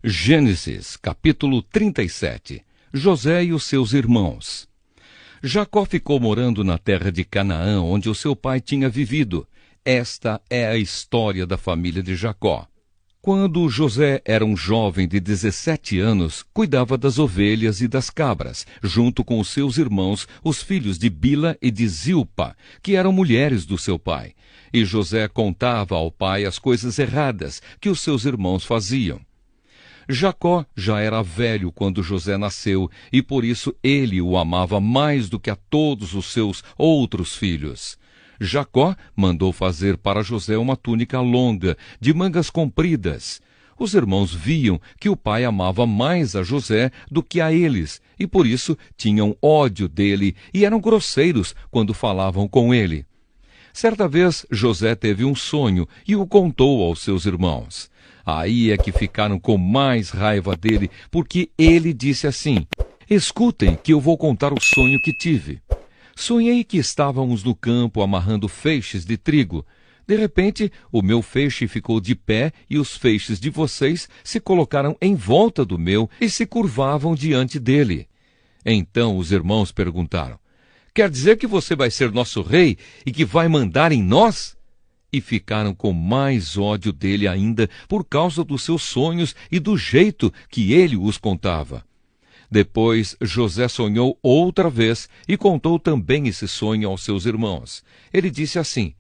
Gênesis, capítulo 37. José e os seus irmãos. Jacó ficou morando na terra de Canaã, onde o seu pai tinha vivido. Esta é a história da família de Jacó. Quando José era um jovem de 17 anos, cuidava das ovelhas e das cabras, junto com os seus irmãos, os filhos de Bila e de Zilpa, que eram mulheres do seu pai. E José contava ao pai as coisas erradas que os seus irmãos faziam. Jacó já era velho quando José nasceu, e por isso ele o amava mais do que a todos os seus outros filhos. Jacó mandou fazer para José uma túnica longa, de mangas compridas. Os irmãos viam que o pai amava mais a José do que a eles, e por isso tinham ódio dele e eram grosseiros quando falavam com ele. Certa vez, José teve um sonho e o contou aos seus irmãos. Aí é que ficaram com mais raiva dele, porque ele disse assim: escutem que eu vou contar o sonho que tive. Sonhei que estávamos no campo amarrando feixes de trigo. De repente, o meu feixe ficou de pé e os feixes de vocês se colocaram em volta do meu e se curvavam diante dele. Então os irmãos perguntaram: quer dizer que você vai ser nosso rei e que vai mandar em nós? E ficaram com mais ódio dele ainda por causa dos seus sonhos e do jeito que ele os contava. Depois José sonhou outra vez e contou também esse sonho aos seus irmãos. Ele disse assim: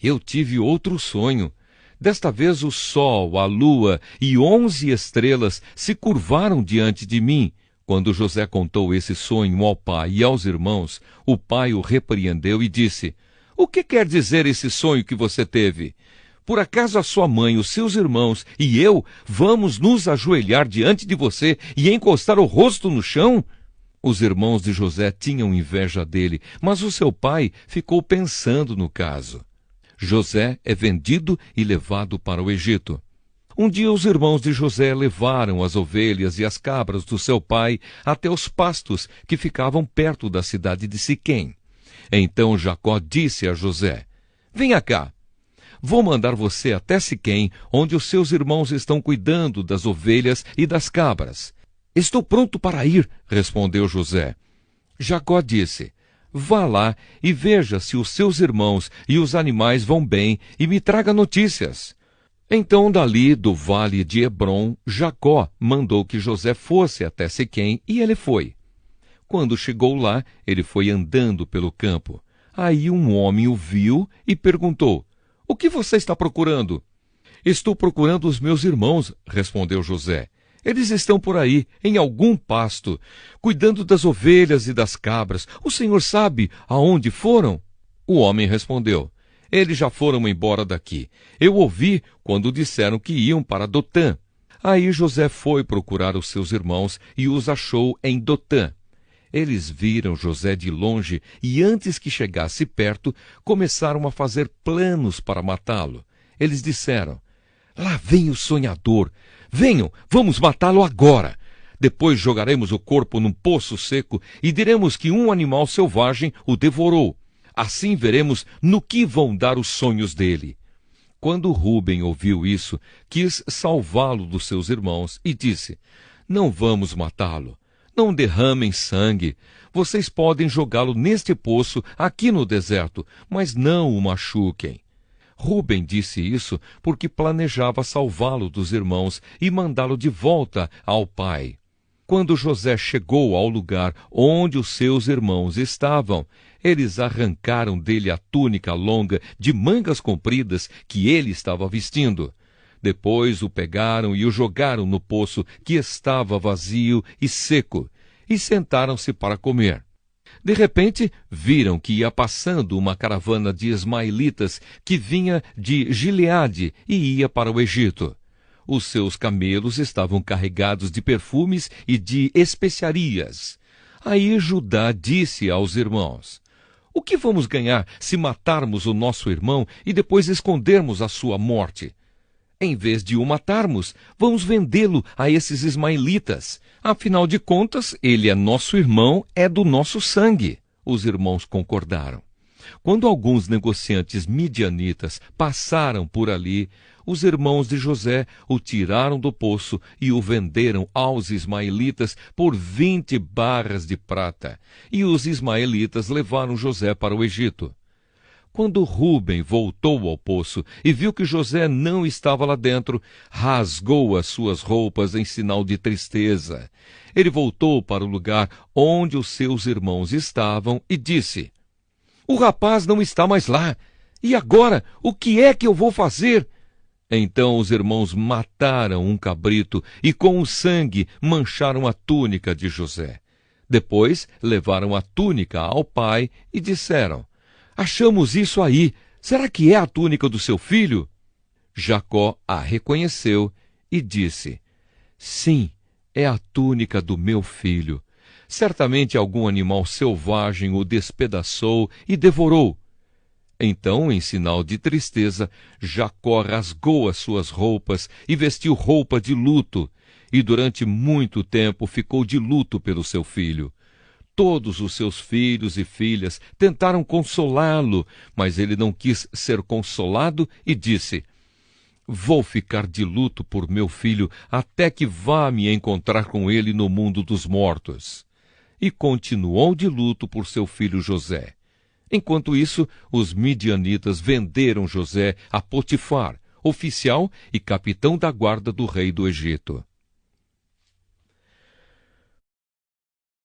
eu tive outro sonho. Desta vez o sol, a lua e 11 estrelas se curvaram diante de mim. Quando José contou esse sonho ao pai e aos irmãos, o pai o repreendeu e disse: o que quer dizer esse sonho que você teve? Por acaso a sua mãe, os seus irmãos e eu vamos nos ajoelhar diante de você e encostar o rosto no chão? Os irmãos de José tinham inveja dele, mas o seu pai ficou pensando no caso. José é vendido e levado para o Egito. Um dia os irmãos de José levaram as ovelhas e as cabras do seu pai até os pastos que ficavam perto da cidade de Siquém. Então Jacó disse a José: venha cá, vou mandar você até Siquém, onde os seus irmãos estão cuidando das ovelhas e das cabras. Estou pronto para ir, respondeu José. Jacó disse: vá lá e veja se os seus irmãos e os animais vão bem e me traga notícias. Então dali do vale de Hebrom, Jacó mandou que José fosse até Siquém e ele foi. Quando chegou lá, ele foi andando pelo campo. Aí um homem o viu e perguntou: o que você está procurando? Estou procurando os meus irmãos, respondeu José. Eles estão por aí, em algum pasto, cuidando das ovelhas e das cabras. O senhor sabe aonde foram? O homem respondeu: eles já foram embora daqui. Eu ouvi quando disseram que iam para Dotã. Aí José foi procurar os seus irmãos e os achou em Dotã. Eles viram José de longe e, antes que chegasse perto, começaram a fazer planos para matá-lo. Eles disseram: lá vem o sonhador. Venham, vamos matá-lo agora. Depois jogaremos o corpo num poço seco e diremos que um animal selvagem o devorou. Assim veremos no que vão dar os sonhos dele. Quando Rúben ouviu isso, quis salvá-lo dos seus irmãos e disse: não vamos matá-lo. Não derramem sangue. Vocês podem jogá-lo neste poço aqui no deserto, mas não o machuquem. Rúben disse isso porque planejava salvá-lo dos irmãos e mandá-lo de volta ao pai. Quando José chegou ao lugar onde os seus irmãos estavam, eles arrancaram dele a túnica longa de mangas compridas que ele estava vestindo. Depois o pegaram e o jogaram no poço que estava vazio e seco, e sentaram-se para comer. De repente, viram que ia passando uma caravana de ismaelitas que vinha de Gileade e ia para o Egito. Os seus camelos estavam carregados de perfumes e de especiarias. Aí Judá disse aos irmãos: o que vamos ganhar se matarmos o nosso irmão e depois escondermos a sua morte? Em vez de o matarmos, vamos vendê-lo a esses ismaelitas. Afinal de contas, ele é nosso irmão, é do nosso sangue. Os irmãos concordaram. Quando alguns negociantes midianitas passaram por ali, os irmãos de José o tiraram do poço e o venderam aos ismaelitas por 20 barras de prata. E os ismaelitas levaram José para o Egito. Quando Rúben voltou ao poço e viu que José não estava lá dentro, rasgou as suas roupas em sinal de tristeza. Ele voltou para o lugar onde os seus irmãos estavam e disse: "O rapaz não está mais lá. E agora, o que é que eu vou fazer?" Então os irmãos mataram um cabrito e com o sangue mancharam a túnica de José. Depois levaram a túnica ao pai e disseram: "Achamos isso aí. Será que é a túnica do seu filho?" Jacó a reconheceu e disse: "Sim, é a túnica do meu filho. Certamente algum animal selvagem o despedaçou e devorou." Então, em sinal de tristeza, Jacó rasgou as suas roupas e vestiu roupa de luto, e durante muito tempo ficou de luto pelo seu filho. Todos os seus filhos e filhas tentaram consolá-lo, mas ele não quis ser consolado e disse: "Vou ficar de luto por meu filho até que vá me encontrar com ele no mundo dos mortos." E continuou de luto por seu filho José. Enquanto isso, os midianitas venderam José a Potifar, oficial e capitão da guarda do rei do Egito.